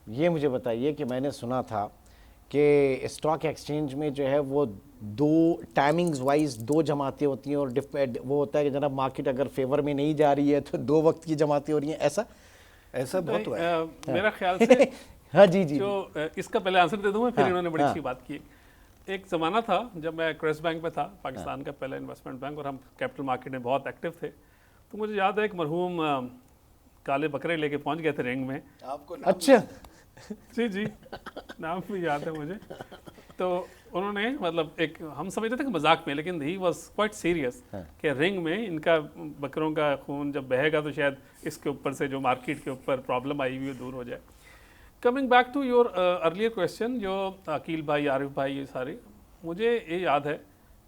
ये मुझे बताइए कि मैंने सुना था कि स्टॉक एक्सचेंज में जो है वो दो टाइमिंग्स वाइज दो जमातें होती हैं, और वो होता है कि जनाब मार्केट अगर फेवर में नहीं जा रही है तो दो वक्त की जमातें हो रही हैं, ऐसा? ऐसा बहुत हुआ है। मेरा ख्याल से हाँ जी जी। जो इसका पहले आंसर दे दूं मैं, फिर हाँ, इन्होंने बड़ी हाँ। अच्छी बात की। एक ज़माना था जब मैं क्रेस बैंक में था, पाकिस्तान का पहला इन्वेस्टमेंट बैंक, और हम कैपिटल मार्केट में बहुत एक्टिव थे। तो मुझे याद है एक मरहूम काले बकरे लेके पहुंच गए थे रिंग में। आपको अच्छा। जी जी, नाम भी याद है मुझे। तो उन्होंने मतलब एक, हम समझते थे कि मजाक में, लेकिन ही वॉज क्वाइट सीरियस कि रिंग में इनका बकरों का खून जब बहेगा तो शायद इसके ऊपर से जो मार्केट के ऊपर प्रॉब्लम आई हुई है दूर हो जाए। Coming back to your earlier question, जो अकील भाई, आरिफ भाई, ये सारे, मुझे ये याद है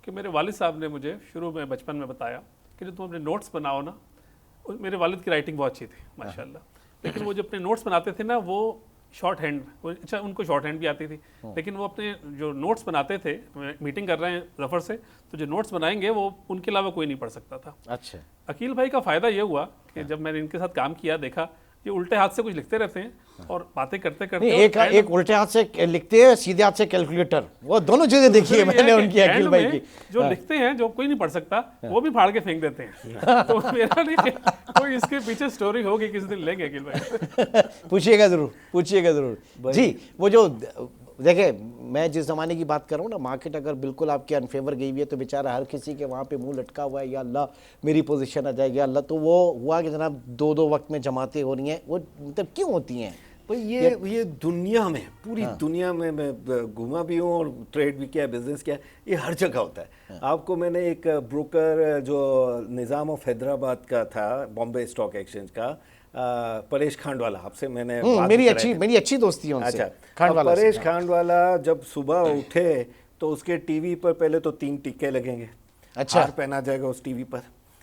कि मेरे वालिद साहब ने मुझे शुरू में बचपन में बताया कि जो तुम अपने नोट्स बनाओ ना, मेरे वालिद की राइटिंग बहुत अच्छी थी माशाल्लाह, लेकिन वो जो अपने नोट्स बनाते थे ना, वो शॉर्ट हैंड, अच्छा उनको शॉर्ट हैंड भी आती थी, लेकिन वो अपने जो नोट्स बनाते थे, मीटिंग कर रहे हैं जफर से, तो जो नोट्स बनाएंगे वो उनके अलावा कोई नहीं पढ़ सकता था। अच्छा। अकील भाई का फ़ायदा ये हुआ कि जब मैंने इनके साथ काम किया, देखा ये उल्टे हाथ से कुछ लिखते रहते हैं और बातें करते करते एक उल्टे हाथ से लिखते हैं, सीधे हाथ से कैलकुलेटर, वो दोनों चीजें देखी है मैंने उनकी, अकील भाई की। जो लिखते हैं, जो कोई नहीं पढ़ सकता, वो भी फाड़ के फेंक देते हैं। तो मेरा नहीं, कोई इसके पीछे स्टोरी होगी, किसी दिन लेंगे अकील भाई। पूछिएगा जरूर, पूछिएगा जरूर जी। वो जो देखे, मैं जिस ज़माने की बात कर रहा हूँ ना, मार्केट अगर बिल्कुल आपके अनफेवर गई हुई है तो बेचारा हर किसी के वहाँ पे मुंह लटका हुआ है, या अल्लाह मेरी पोजीशन आ जाएगी, अल्लाह। तो वो हुआ कि जनाब दो दो वक्त में जमाते हो रही हैं, वो मतलब क्यों होती हैं भाई? ये दुनिया में, पूरी दुनिया में मैं घूमा भी हूँ और ट्रेड भी किया, बिजनेस किया, ये हर जगह होता है। आपको मैंने एक ब्रोकर जो निज़ाम ऑफ हैदराबाद का था, बॉम्बे स्टॉक एक्सचेंज का, परेश खांडवाला, आपसे मैंने बात मेरी कराई थी। अच्छी दोस्ती है उनसे। अच्छा, खांडवाला से। परेश खांडवाला जब सुबह उठे तो उसके टीवी पर पहले तो 3 टिक्के लगेंगे, अच्छा। हार पहना जाएगा उस टीवी पर,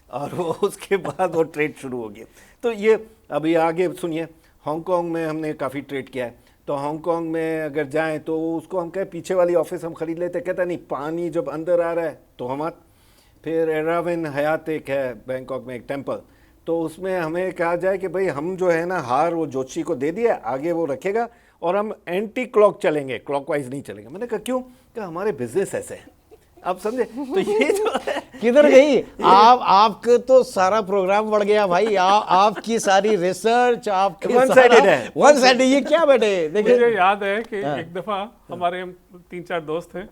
और वो उसके बाद वो ट्रेड शुरू हो गया। तो ये अभी आगे सुनिए, हांगकांग में हमने काफ़ी ट्रेड किया है। तो हांगकांग में अगर जाएं तो उसको हम कहें पीछे वाली ऑफिस हम खरीद लेते, कहता नहीं, पानी जब अंदर आ रहा है तो हम फिर एराविन हयात एक है बैंकॉक में, एक टेम्पल, तो उसमें हमें कहा जाए कि भाई हम जो है ना, हार वो जोशी को दे दिया, आगे वो रखेगा और हम एंटी क्लॉक चलेंगे, क्लॉकवाइज नहीं चलेंगे। मैंने कहा क्यों? क्या हमारे बिजनेस ऐसे हैं, आप समझे? तो ये जो है किधर गई आपके तो सारा प्रोग्राम बढ़ गया भाई। आपकी सारी रिसर्च आपके One sided है। One side. ये क्या बेटे देखिए, मुझे याद है कि एक दफ़ा हमारे 3-4 दोस्त थे,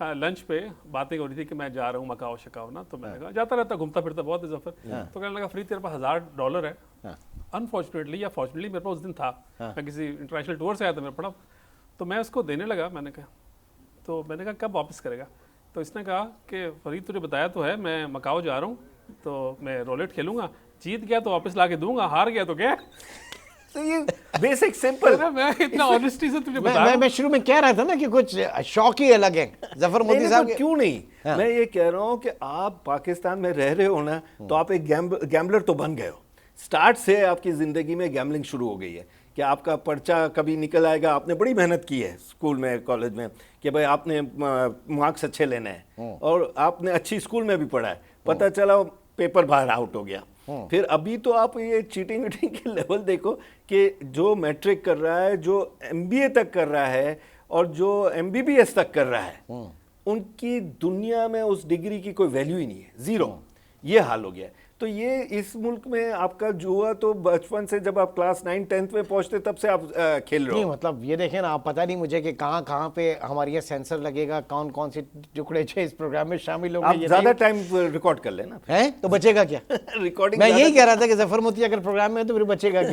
लंच पे बातें हो रही थी कि मैं जा रहा हूँ मकाओ शकाओ ना, तो मैंने कहा जाता रहता, घूमता फिरता बहुत है जफर। तो कहने लगा फ्री तेरे पास $1000 है। अनफॉर्चुनेटली या फॉर्चुनेटली मेरे पास उस दिन था, मैं किसी इंटरनेशनल टूर से आया था, मेरा पड़ा, तो मैं उसको देने लगा। मैंने कहा कब वापस करेगा? तो इसने कहा कि फरीद तुझे बताया तो है मैं मकाओ जा रहा हूँ, तो मैं रोलेट खेलूंगा, जीत गया तो वापस ला के दूंगा, हार गया तो क्या। तो ये बेसिक सिंपल। मैं इतना ऑनेस्टी से तुझे बता, मैं शुरू में कह रहा था ना कि कुछ शौक ही अलग है जफर मोदी साहब। क्यों नहीं, मैं ये कह रहा हूँ कि आप पाकिस्तान में रह रहे हो ना, तो आप एक गैम्बलर तो बन गए हो। स्टार्ट से आपकी ज़िंदगी में गैम्बलिंग शुरू हो गई है कि आपका पर्चा कभी निकल आएगा, आपने बड़ी मेहनत की है स्कूल में, कॉलेज में, कि भाई आपने मार्क्स अच्छे लेने हैं, और आपने अच्छी स्कूल में भी पढ़ा है, पता चला पेपर बाहर आउट हो गया। फिर अभी तो आप ये चीटिंग वीटिंग के लेवल देखो कि जो मैट्रिक कर रहा है, जो MBA तक कर रहा है, और जो MBBS तक कर रहा है, उनकी दुनिया में उस डिग्री की कोई वैल्यू ही नहीं है, ज़ीरो। ये हाल हो गया है। तो ये इस मुल्क में आपका जुआ तो बचपन से, जब आप क्लास 9-10 में पहुंचते तब से आप खेल रहे नहीं, हो। मतलब ये देखें ना, आप पता नहीं मुझे कि कहाँ कहाँ पे हमारे ये सेंसर लगेगा, कौन कौन से टुकड़े जो इस प्रोग्राम में शामिल आप होंगे। ज्यादा टाइम रिकॉर्ड कर लेना है तो बचेगा क्या? रिकॉर्डिंग मैं यही कह रहा था कि जफर मोती अगर प्रोग्राम में है तो फिर बचेगा क्या?